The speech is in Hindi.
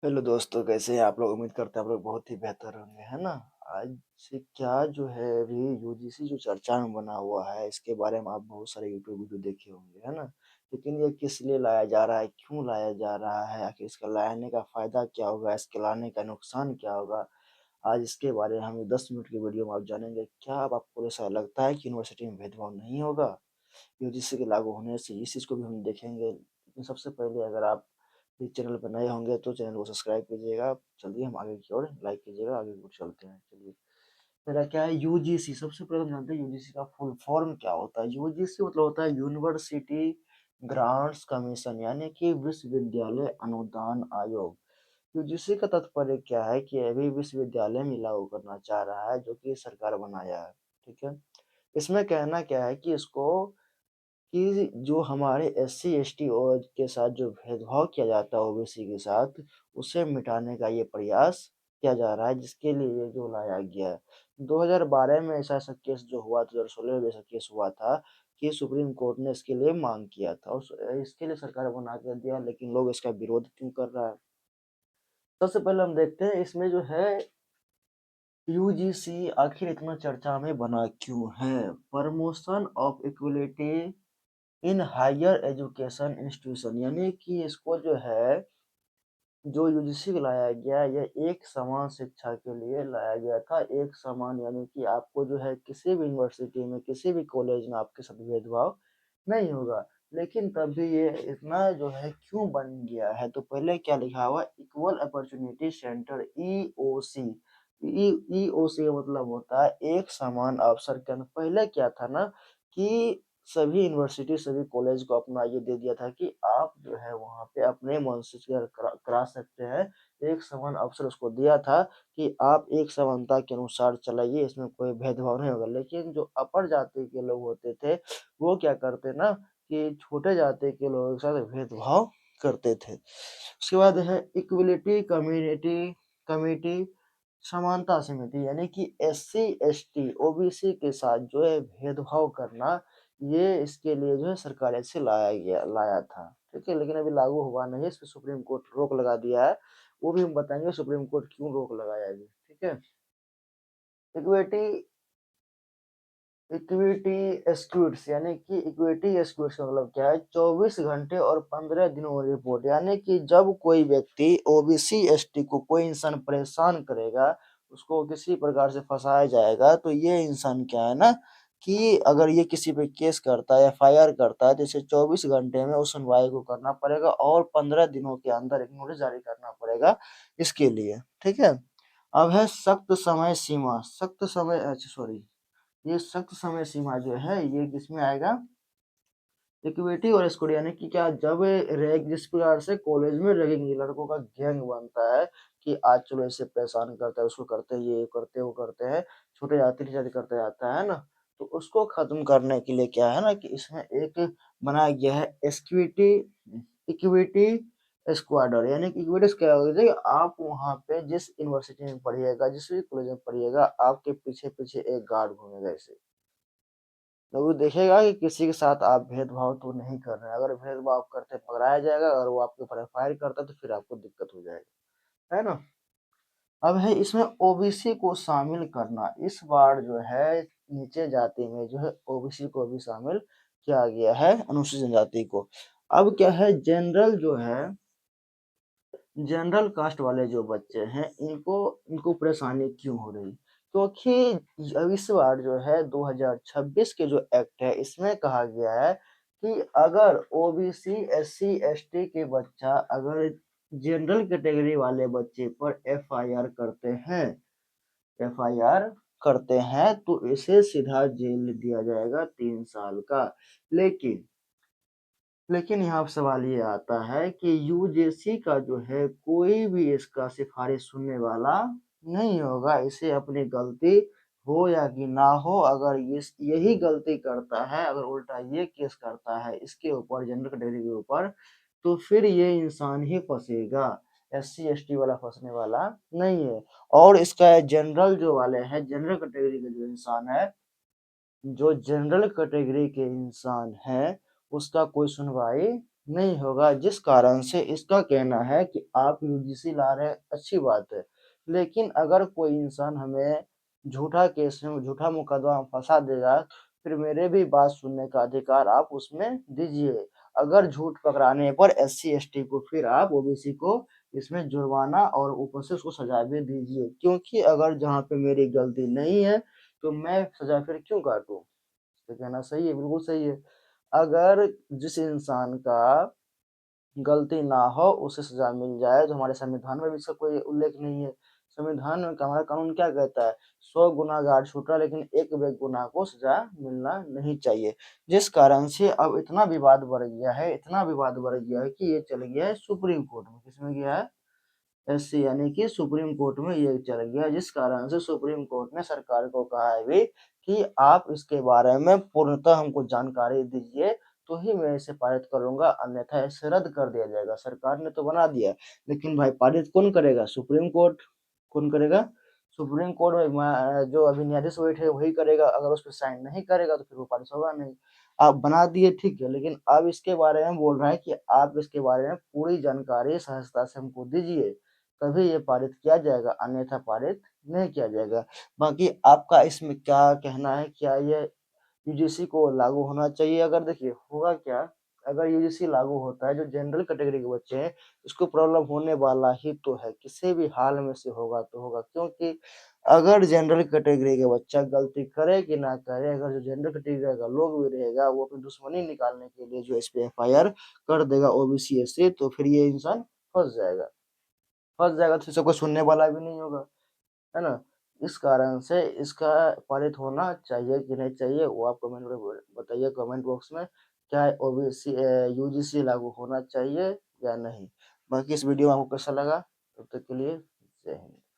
हेलो दोस्तों, कैसे हैं आप लोग? उम्मीद करते हैं आप लोग बहुत ही बेहतर होंगे, है ना? आज से क्या जो है अभी यूजीसी जो चर्चा में बना हुआ है, इसके बारे में आप बहुत सारे यूट्यूब वीडियो देखे होंगे, है ना? लेकिन ये किस लिए लाया जा रहा है, क्यों लाया जा रहा है, आखिर इसका लाने का फ़ायदा क्या होगा, इसके लाने का नुकसान क्या होगा? आज इसके बारे में हम 10 मिनट की वीडियो में आप जानेंगे। क्या अब आपको ऐसा लगता है कि यूनिवर्सिटी में भेदभाव नहीं होगा? यूजीसी के लागू होने से इस चीज़ को भी हम देखेंगे। लेकिन सबसे पहले अगर आप इस चैनल पर नए होंगे तो चैनल को सब्सक्राइब कीजिएगा। चलिए हम आगे की ओर लाइक कीजिएगा, आगे की ओर चलते हैं। चलिए, मेरा क्या है यूजीसी, सबसे पहले हम जानते हैं यूजीसी का फुल फॉर्म क्या होता है। यूजीसी मतलब होता है यूनिवर्सिटी ग्रांट्स कमीशन, यानी कि विश्वविद्यालय अनुदान आयोग। यूजीसी का तात्पर्य क्या है कि अभी विश्वविद्यालय में लागू करना चाह रहा है, जो कि सरकार बनाया है। ठीक है, इसमें कहना क्या है कि इसको कि जो हमारे एससी, एसटी और के साथ जो भेदभाव किया जाता है ओबीसी के साथ, उसे मिटाने का ये प्रयास किया जा रहा है, जिसके लिए ये जो लाया गया है। 2012 में ऐसा-ऐसा केस जो हुआ था, 2016 में ऐसा केस हुआ था कि सुप्रीम कोर्ट ने इसके लिए माँग किया था और इसके लिए सरकार बना के दिया, लेकिन लोग इसका विरोध क्यों कर रहा है? सबसे पहले हम देखते हैं इसमें जो है यूजीसी आखिर इतना चर्चा में बना क्यों है? Promotion of equality in higher education institution, यानी कि इसको जो है जो यूजीसी को लाया गया, यह एक समान शिक्षा के लिए लाया गया था। एक समान यानी कि आपको जो है किसी भी यूनिवर्सिटी में, किसी भी कॉलेज में आपके साथ भेदभाव नहीं होगा। लेकिन तब भी ये इतना जो है क्यों बन गया है? तो पहले क्या लिखा हुआ है, equal opportunity centre EOC. EOC का मतलब होता है एक समान अवसर केंद्र। पहले क्या था ना कि सभी यूनिवर्सिटी, सभी कॉलेज को अपना ये दे दिया था कि आप जो है वहाँ पे अपने मन से चेयर करा करा सकते हैं। एक समान अवसर उसको दिया था कि आप एक समानता के अनुसार चलाइए, इसमें कोई भेदभाव नहीं होगा। लेकिन जो अपर जाति के लोग होते थे, वो क्या करते ना कि छोटे जाति के लोगों के साथ भेदभाव करते थे। उसके बाद है इक्वलिटी कम्युनिटी कमिटी, समानता समिति, यानी कि एससी, एसटी, ओबीसी के साथ जो है भेदभाव करना, ये इसके लिए जो है सरकार ऐसे लाया था। ठीक है, लेकिन अभी लागू हुआ नहीं है, इस पे सुप्रीम कोर्ट रोक लगा दिया है। वो भी हम बताएँगे सुप्रीम कोर्ट क्यों रोक लगाया अभी, ठीक है? इक्विटी इक्विटी एस्क्यूट्स, यानी कि इक्विटी एस्क्यूट्स का मतलब क्या है? 24 घंटे और 15 दिनों में रिपोर्ट, यानी कि जब कोई व्यक्ति ओबीसी, एसटी को कोई इंसान परेशान करेगा, उसको किसी प्रकार से फँसाया जाएगा, तो ये इंसान क्या है ना कि अगर ये किसी पे केस करता है, एफआईआर करता है, तो इसे 24 घंटे में उस सुनवाई को करना पड़ेगा और 15 दिनों के अंदर एक नोटिस जारी करना पड़ेगा इसके लिए, ठीक है? अब है सख्त समय सीमा, सख्त समय अच्छा सॉरी ये सख्त समय सीमा जो है ये किसमें आएगा? इक्विटी और स्कोर, यानी कि क्या जब रैग जिस प्रकार से कॉलेज में रैगिंग लड़कों का गैंग बनता है कि आज चलो इसे परेशान करता है, उसको करते हैं, ये करते हैं, वो करते हैं, छोटे जाति जाति करता जाता है ना? तो उसको खत्म करने के लिए क्या है ना कि इसमें एक बनाया गया है इक्विटी इक्विटी स्क्वाडर, यानी कि इक्विटी क्या होगा कि आप वहाँ पे जिस यूनिवर्सिटी में पढ़िएगा, जिस भी कॉलेज में पढ़िएगा, आपके पीछे-पीछे एक गार्ड घूमेगा ऐसे। तो वो देखेगा कि किसी के साथ आप भेदभाव तो नहीं कर रहे हैं। अगर भेदभाव करते पकड़ाया जाएगा, अगर वो आपके ऊपर एफआईआर करता है तो फिर आपको दिक्कत हो जाएगी, है ना? अब है इसमें ओबीसी को शामिल करना। इस बार जो है नीचे जाति में जो है ओबीसी को भी शामिल किया गया है, अनुसूचित जनजाति को। अब क्या है जनरल जो है जनरल कास्ट वाले जो बच्चे हैं, इनको इनको परेशानी क्यों हो रही? क्योंकि अब इस बार जो है 2026 के जो एक्ट है, इसमें कहा गया है कि अगर ओबीसी, एससी, एसटी के बच्चा अगर जनरल कैटेगरी वाले बच्चे पर एफआईआर करते हैं, तो इसे सीधा जेल दिया जाएगा 3 साल का। लेकिन लेकिन यहाँ पे सवाल ये आता है कि यूजीसी का जो है कोई भी इसका सिफारिश सुनने वाला नहीं होगा। इसे अपनी गलती हो या कि ना हो, अगर यही गलती करता है, अगर उल्टा ये केस करता है इसके ऊपर, जनरल कैटेगरी के ऊपर, तो फिर ये इंसान ही फँसेगा। एससी, एसटी वाला फँसने वाला नहीं है। और इसका जनरल जो वाले हैं, जनरल कैटेगरी के जो इंसान है, जो जनरल कैटेगरी के इंसान हैं, उसका कोई सुनवाई नहीं होगा, जिस कारण से इसका कहना है कि आप यूजीसी ला रहे हैं, अच्छी बात है। लेकिन अगर कोई इंसान हमें झूठा केस में, झूठा मुकदमा में फँसा देगा, फिर मेरे भी बात सुनने का अधिकार आप उसमें दीजिए। अगर झूठ पकड़ाने पर एससी-एसटी को, फिर आप ओबीसी को इसमें जुर्माना और ऊपर से उसको सज़ा भी दीजिए। क्योंकि अगर जहाँ पे मेरी गलती नहीं है, तो मैं सज़ा फिर क्यों काटूँ? ये कहना सही है, बिल्कुल सही है। अगर जिस इंसान का गलती ना हो, उसे सज़ा मिल जाए, तो हमारे संविधान में भी इसका कोई उल्लेख नहीं है। संविधान में हमारा कानून क्या कहता है? 100 गुनाहगार छूटा, लेकिन एक बेगुनाह को सज़ा मिलना नहीं चाहिए। जिस कारण से अब इतना विवाद बढ़ गया है, इतना विवाद बढ़ गया है कि ये चल गया है सुप्रीम कोर्ट में। किसमें गया है? एससी यानी कि सुप्रीम कोर्ट में ये चल गया, जिस कारण से सुप्रीम कोर्ट ने सरकार को कहा है भी कि आप इसके बारे में पूर्णतः हमको जानकारी दीजिए, तो ही मैं इसे पारित करूँगा, अन्यथा इसे रद्द कर दिया जाएगा। सरकार ने तो बना दिया, लेकिन भाई पारित कौन करेगा? Supreme court. कौन करेगा? सुप्रीम कोर्ट में जो अभी न्यायाधीश बैठे वही करेगा, अगर उस पे साइन नहीं करेगा तो फिर वो पारित होगा नहीं। आप बना दिए ठीक है, लेकिन अब इसके बारे में बोल रहा है कि आप इसके बारे में पूरी जानकारी सहजता से हमको दीजिए। तभी ये पारित किया जाएगा, अन्यथा पारित नहीं किया जाएगा। बाकी आपका इसमें क्या कहना है? क्या ये यूजीसी को लागू होना चाहिए? अगर देखिए होगा क्या, अगर यूजीसी लागू होता है, जो जनरल कैटेगरी के बच्चे हैं, इसको प्रॉब्लम होने वाला ही तो है, किसी भी हाल में से होगा तो होगा। क्योंकि अगर जनरल कैटेगरी का बच्चा गलती करे कि ना करे, अगर जो जनरल कैटेगरी का लोग भी रहेगा, वो अपनी दुश्मनी निकालने के लिए जो इस पे एफआईआर कर देगा ओबीसी से, तो फिर ये इंसान फँस जाएगा, तो इसे कोई सुनने वाला भी नहीं होगा, है ना? इस कारण से इसका पारित होना चाहिए कि नहीं चाहिए, वो आप कमेंट में बताइए कमेंट बॉक्स में। क्या ओबीसी यूजीसी लागू होना चाहिए या नहीं? बाकी इस वीडियो में आपको कैसा लगा? तब तक के लिए